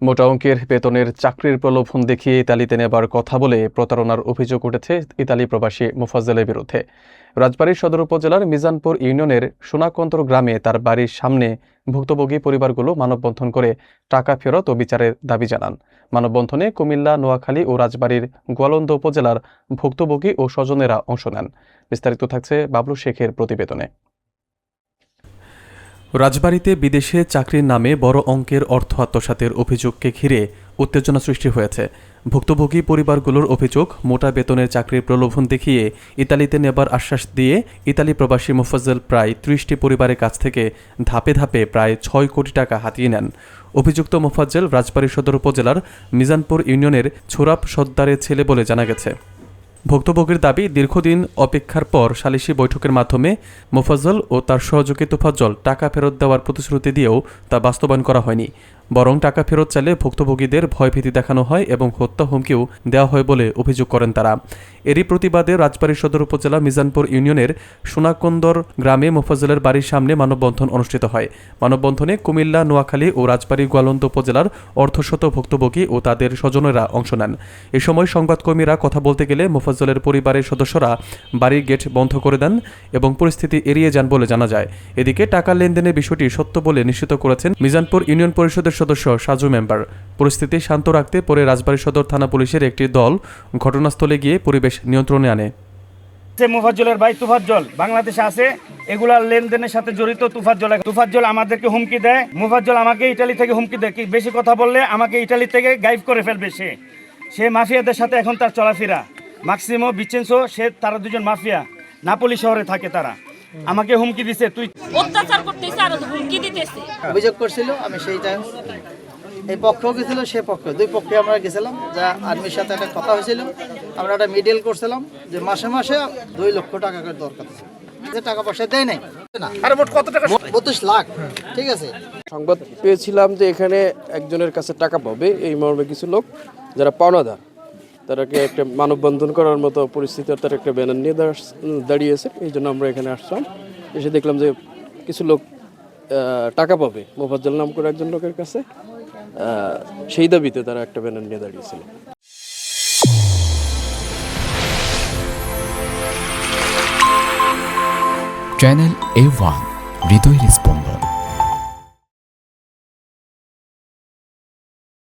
মোটা অঙ্কের বেতনের চাকরির প্রলোভন দেখিয়ে ইতালিতে নেবার কথা বলে প্রতারণার অভিযোগ উঠেছে ইতালি প্রবাসী মোফাজ্জলের বিরুদ্ধে। রাজবাড়ী সদর উপজেলার মিজানপুর ইউনিয়নের সোনাকন্দর গ্রামে তার বাড়ির সামনে ভুক্তভোগী পরিবারগুলো মানববন্ধন করে টাকা ফেরত ও বিচারের দাবি জানান। মানববন্ধনে কুমিল্লা, নোয়াখালী ও রাজবাড়ীর গোয়ালন্দ উপজেলার ভুক্তভোগী ও স্বজনেরা অংশ নেন। বিস্তারিত থাকছে বাবলু শেখের প্রতিবেদনে। রাজবাড়ীতে বিদেশে চাকরির নামে বড় অঙ্কের অর্থ আত্মসাতের অভিযোগকে ঘিরে উত্তেজনা সৃষ্টি হয়েছে। ভুক্তভোগী পরিবারগুলোর অভিযোগ, মোটা বেতনের চাকরির প্রলোভন দেখিয়ে ইতালিতে নেবার আশ্বাস দিয়ে ইতালি প্রবাসী মোফাজ্জল প্রায় ৩০টি পরিবারের কাছ থেকে ধাপে ধাপে প্রায় ৬ কোটি টাকা হাতিয়ে নেন। অভিযুক্ত মোফাজ্জল রাজবাড়ী সদর উপজেলার মিজানপুর ইউনিয়নের ছোরাপ সর্দারের ছেলে বলে জানা গেছে। ভুক্তভোগীর দাবি, দীর্ঘদিন অপেক্ষার পর সালিশি বৈঠকের মাধ্যমে মোফাজ্জল ও তার সহযোগী তোফাজ্জল টাকা ফেরত দেওয়ার প্রতিশ্রুতি দিয়েও তা বাস্তবায়ন করা হয়নি। বরং টাকা ফেরত চাইলে ভুক্তভোগীদের ভয়ভীতি দেখানো হয় এবং হত্যা হুমকিও দেওয়া হয় বলে অভিযোগ করেন তারা। এরই প্রতিবাদে রাজবাড়ী সদর উপজেলা মিজানপুর ইউনিয়নের সোনাকন্দর গ্রামে মোফাজ্জলের বাড়ির সামনে মানববন্ধন অনুষ্ঠিত হয়। মানববন্ধনে কুমিল্লা, নোয়াখালী ও রাজবাড়ী গোয়ালন্দ উপজেলার অর্ধশত ভুক্তভোগী ও তাদের স্বজনেরা অংশ নেন। এ সময় সংবাদকর্মীরা কথা বলতে গেলে মোফাজ্জলের পরিবারের সদস্যরা বাড়ির গেট বন্ধ করে দেন এবং পরিস্থিতি এড়িয়ে যান বলে জানা যায়। এদিকে টাকা লেনদেনের বিষয়টি সত্য বলে নিশ্চিত করেছেন মিজানপুর ইউনিয়ন পরিষদের সদস্য সাজু মেম্বার। পরিস্থিতি শান্ত রাখতে পরে রাজবাড়ী সদর থানা পুলিশের একটি দল ঘটনাস্থলে গিয়ে পরিবেশ নিয়ন্ত্রণে আনে। মোফাজ্জলের ভাই তুফাজ্জল বাংলাদেশে আছে, এগুলার লেনদেনের সাথে জড়িত। তুফাজ্জল আমাদেরকে হুমকি দেয়। মোফাজ্জল আমাকে ইটালি থেকে হুমকি দেয়, বেশি কথা বললে আমাকে ইটালি থেকে গায়েব করে ফেলবে। সে মাফিয়াদের সাথে এখন তার চলাফেরা। মাক্সিমো, ভিচেন্সো, তারা দুজন মাফিয়া নাপোলি শহরে থাকে। তারা আমাকে হুমকি দিছে, তুই অত্যাচার করতেছিস আর হুমকি দিতেছিস। অভিযোগ করছিল, আমি সেইটা এই পক্ষও গেছিল, সে পক্ষ, দুই পক্ষে আমরা গেছিলাম। যা আর্মির সাথে একটা কথা হয়েছিল, আমরা একটা মিডিয়াল করছিলাম যে মাসে মাসে 2 লক্ষ টাকা করে দরকার। যে টাকা পয়সা দেয় নাই, আরে মোট কত টাকা? 32 লাখ। ঠিক আছে, সংবাদ পেয়েছিলাম যে এখানে একজনের কাছে টাকা পাবে, এই মর্মে কিছু লোক যারা পাওনাদার তারাকে একটা মানববন্ধন করার মতো পরিস্থিতি, তার একটা ব্যানার নিয়ে দাঁড়িয়েছে। এই জন্য আমরা এখানে আসলাম। এসে দেখলাম যে কিছু লোক টাকা পাবে মোফাজ্জল নাম করে একজন লোকের কাছে, সেই দাবিতে তারা একটা ব্যানার নিয়ে দাঁড়িয়েছিল। চ্যানেল A1 হৃদয়ের স্পন্দন।